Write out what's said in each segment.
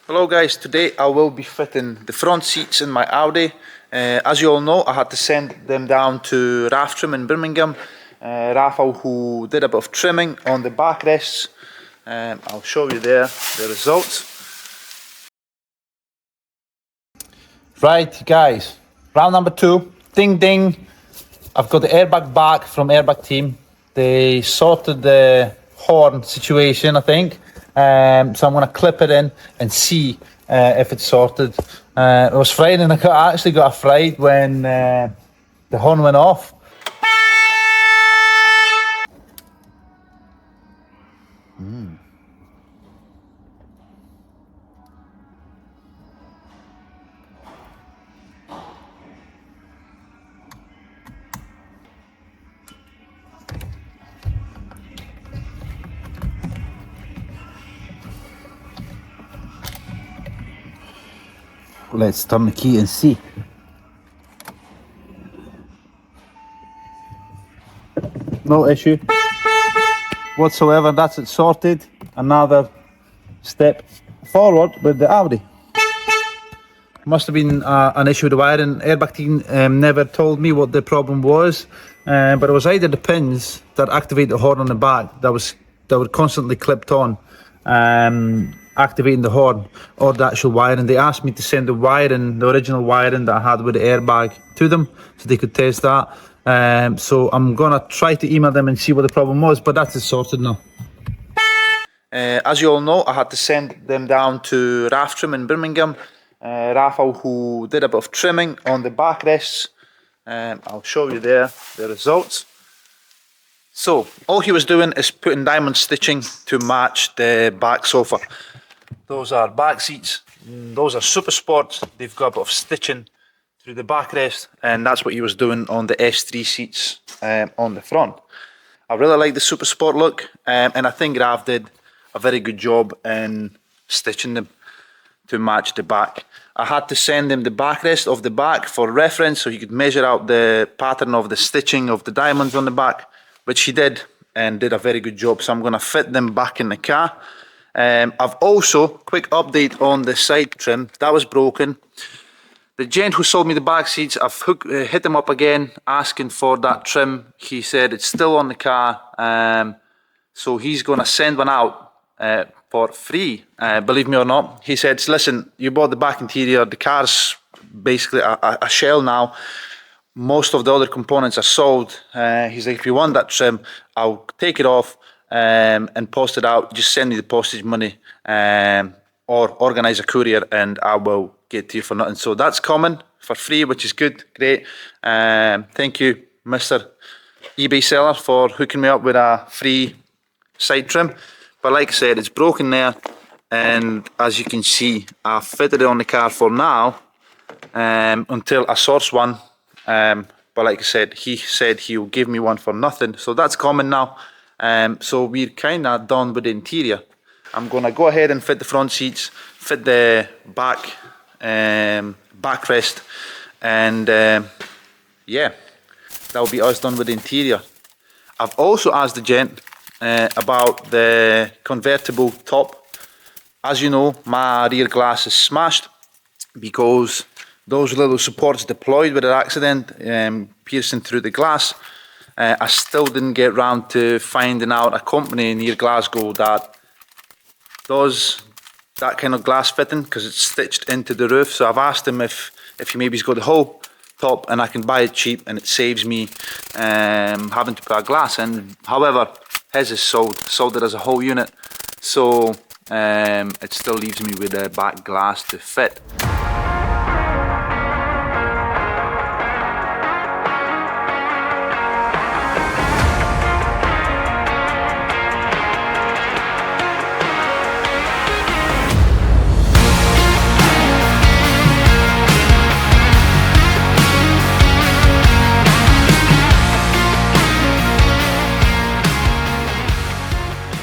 Hello guys, today I will be fitting the front seats in my Audi. As you all know, I had to send them down to Raf Trim in Birmingham. Rafa, who did a bit of trimming on the backrests. I'll show you there the results. Right guys, round number 2, ding ding. I've got the airbag back from Airbag Team. They sorted the horn situation, I think. So I'm going to clip it in and see if it's sorted. It was Friday and I actually got a fright when the horn went off. Let's turn the key and see. No issue whatsoever, that's it sorted. Another step forward with the Audi. Must have been an issue with the wiring. Airbag Team never told me what the problem was, but it was either the pins that activate the horn on the back that were constantly clipped on, activating the horn, or the actual wiring. They asked me to send the wiring, the original wiring that I had with the airbag, to them so they could test that. So I'm gonna try to email them and see what the problem was, but that's sorted now. As you all know, I had to send them down to Raf Trim in Birmingham. Rafa, who did a bit of trimming on the backrests. I'll show you there the results. So all he was doing is putting diamond stitching to match the back sofa. Those are back seats, those are supersports. They've got a bit of stitching through the backrest, and that's what he was doing on the S3 seats on the front. I really like the supersport look, and I think Rav did a very good job in stitching them to match the back. I had to send him the backrest of the back for reference so he could measure out the pattern of the stitching of the diamonds on the back, which he did, and did a very good job. So I'm going to fit them back in the car. I've also, quick update on the side trim, that was broken. The gent who sold me the back seats, I've hit him up again asking for that trim. He said it's still on the car, so he's going to send one out for free, believe me or not. He said, listen, you bought the back interior, the car's basically a shell now. Most of the other components are sold. He's like, if you want that trim, I'll take it off and post it out. Just send me the postage money, or organize a courier and I will get to you for nothing. So that's coming for free, which is good, great. Thank you, Mr. eBay seller, for hooking me up with a free side trim. But like I said, it's broken there, and as you can see, I've fitted it on the car for now until I source one. But like I said he'll give me one for nothing, so that's coming now. So we're kind of done with the interior. I'm gonna go ahead and fit the front seats, fit the back backrest, and yeah, that'll be us done with the interior. I've also asked the gent about the convertible top. As you know, my rear glass is smashed because those little supports deployed with an accident, piercing through the glass. I still didn't get round to finding out a company near Glasgow that does that kind of glass fitting, because it's stitched into the roof. So I've asked him if he maybe's got the whole top and I can buy it cheap and it saves me having to put a glass in. However, his is sold it as a whole unit, so it still leaves me with a back glass to fit.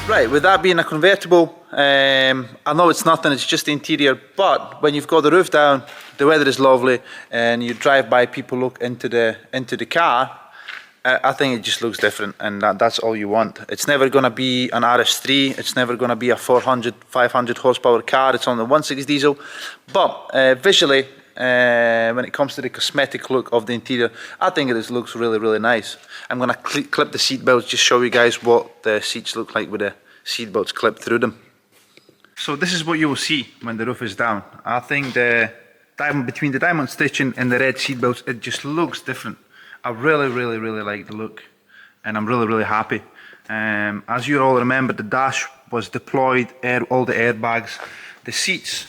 Right, with that being a convertible, I know it's nothing, it's just the interior, but when you've got the roof down, the weather is lovely, and you drive by, people look into the car, I think it just looks different, and that's all you want. It's never going to be an RS3, it's never going to be a 400, 500 horsepower car, it's only 1.6 diesel. But visually, when it comes to the cosmetic look of the interior, I think it looks really, really nice. I'm going to clip the seat belts, just show you guys what the seats look like with the seat belts clipped through them. So this is what you will see when the roof is down. I think the diamond, between the diamond stitching and the red seat belts, it just looks different. I really, really, really like the look, and I'm really, really happy. As you all remember, the dash was deployed, all the airbags. The seats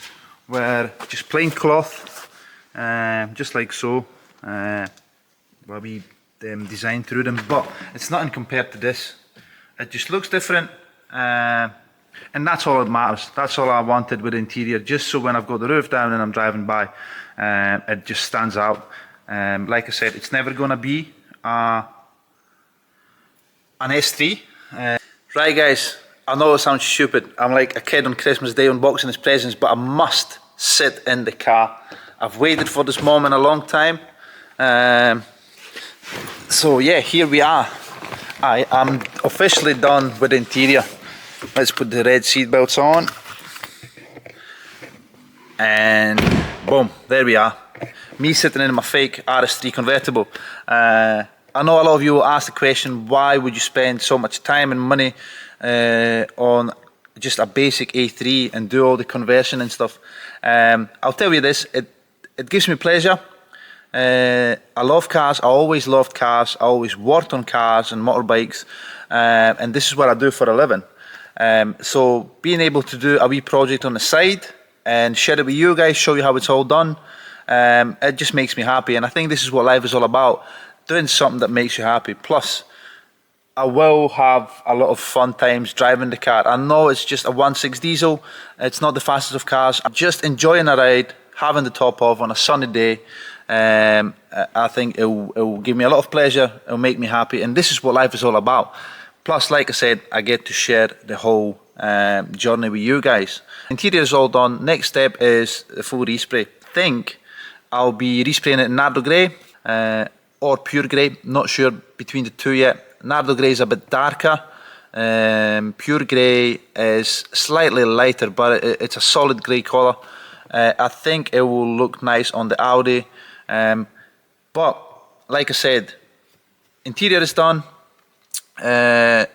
were just plain cloth, just like so. Well, we designed through them, but it's nothing compared to this. It just looks different, and that's all that matters. That's all I wanted with the interior, just so when I've got the roof down and I'm driving by, it just stands out. Like I said, it's never going to be an S3. Right guys, I know it sounds stupid. I'm like a kid on Christmas Day unboxing his presents, but I must sit in the car. I've waited for this moment a long time. So yeah, here we are. I am officially done with the interior. Let's put the red seat belts on. And boom, there we are. Me sitting in my fake RS3 convertible. I know a lot of you will ask the question, why would you spend so much time and money on just a basic A3 and do all the conversion and stuff? I'll tell you this, it gives me pleasure. I love cars, I always loved cars, I always worked on cars and motorbikes, and this is what I do for a living. So being able to do a wee project on the side and share it with you guys, show you how it's all done, it just makes me happy, and I think this is what life is all about, doing something that makes you happy. Plus I will have a lot of fun times driving the car. I know it's just a 1.6 diesel, it's not the fastest of cars. I'm just enjoying a ride, having the top off on a sunny day. I think it will give me a lot of pleasure, it will make me happy, and this is what life is all about. Plus, like I said, I get to share the whole journey with you guys. Interior is all done. Next step is the full respray. I think I'll be respraying it in Nardo Grey or Pure Grey, not sure between the two yet. Nardo Grey is a bit darker, Pure Grey is slightly lighter, but it's a solid grey colour. I think it will look nice on the Audi, but like I said, interior is done, the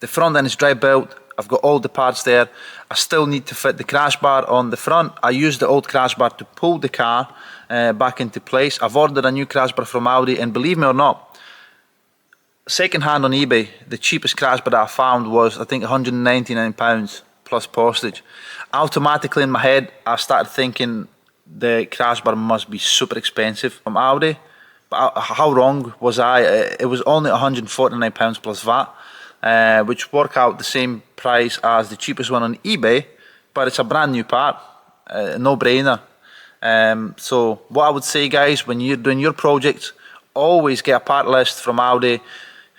front end is dry built, I've got all the parts there. I still need to fit the crash bar on the front. I used the old crash bar to pull the car back into place. I've ordered a new crash bar from Audi, and believe me or not, second hand on eBay, the cheapest crash bar that I found was I think £199 plus postage. Automatically in my head I started thinking the crash bar must be super expensive from Audi, but how wrong was I? It was only £149 plus VAT, which work out the same price as the cheapest one on eBay, but it's a brand new part, no brainer. So what I would say, guys, when you're doing your project, always get a part list from Audi.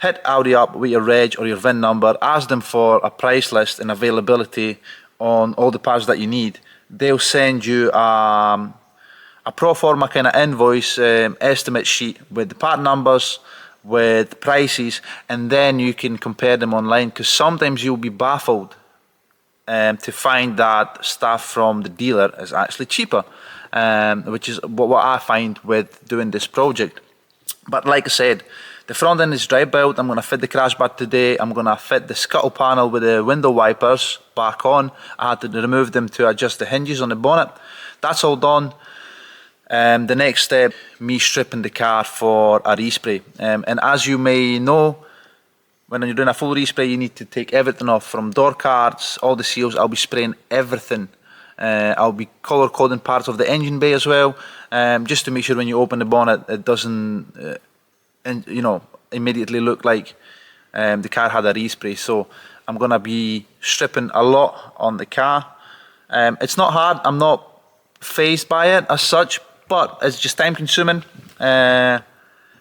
Hit Audi up with your reg or your VIN number, ask them for a price list and availability on all the parts that you need. They'll send you a pro forma kind of invoice estimate sheet with the part numbers, with prices, and then you can compare them online, because sometimes you'll be baffled to find that stuff from the dealer is actually cheaper, which is what I find with doing this project. But like I said, the front end is dry built. I'm going to fit the crash bar today. I'm going to fit the scuttle panel with the window wipers back on. I had to remove them to adjust the hinges on the bonnet. That's all done. The next step, me stripping the car for a respray. And as you may know, when you're doing a full respray, you need to take everything off, from door cards, all the seals. I'll be spraying everything. I'll be color coding parts of the engine bay as well, just to make sure when you open the bonnet it doesn't immediately look like the car had a respray. So I'm gonna be stripping a lot on the car. It's not hard, I'm not fazed by it as such, but it's just time consuming.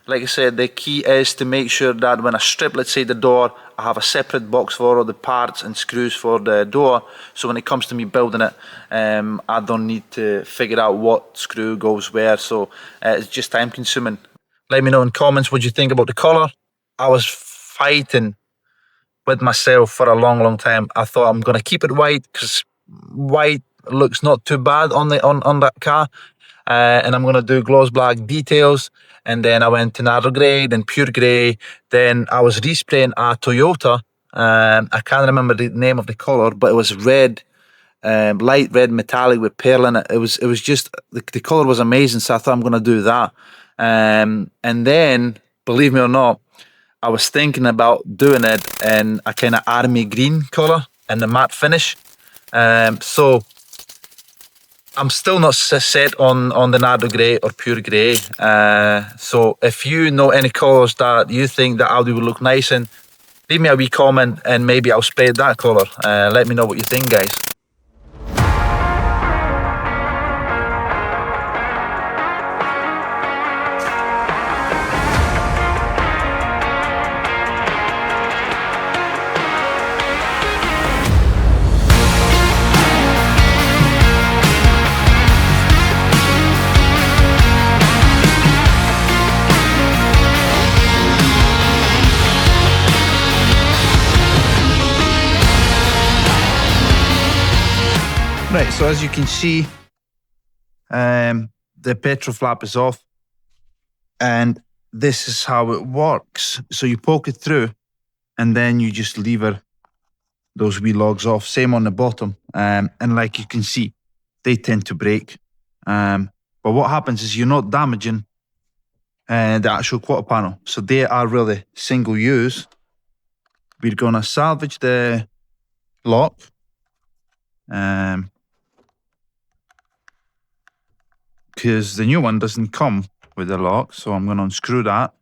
Like I said, the key is to make sure that when I strip, let's say the door, I have a separate box for all the parts and screws for the door, so when it comes to me building it, I don't need to figure out what screw goes where. So it's just time consuming. Let me know in comments what you think about the colour. I was fighting with myself for a long time. I thought I'm going to keep it white because white looks not too bad on that car. And I'm going to do gloss black details. And then I went to Narrow Grey, then Pure Grey. Then I was respraying a Toyota. I can't remember the name of the colour, but it was red, light red metallic with pearl in it. It was just, the colour was amazing, so I thought I'm going to do that. And then, believe me or not, I was thinking about doing it in a kind of army green colour and the matte finish. So I'm still not set on the Nardo Grey or Pure Grey. So if you know any colours that you think that Audi would look nice in, leave me a wee comment and maybe I'll spray that colour. Let me know what you think, guys. Right, so as you can see, the petrol flap is off, and this is how it works. So you poke it through, and then you just lever those wee logs off. Same on the bottom, and like you can see, they tend to break. But what happens is you're not damaging the actual quarter panel, so they are really single use. We're gonna salvage the lock. Because the new one doesn't come with a lock, so I'm going to unscrew that.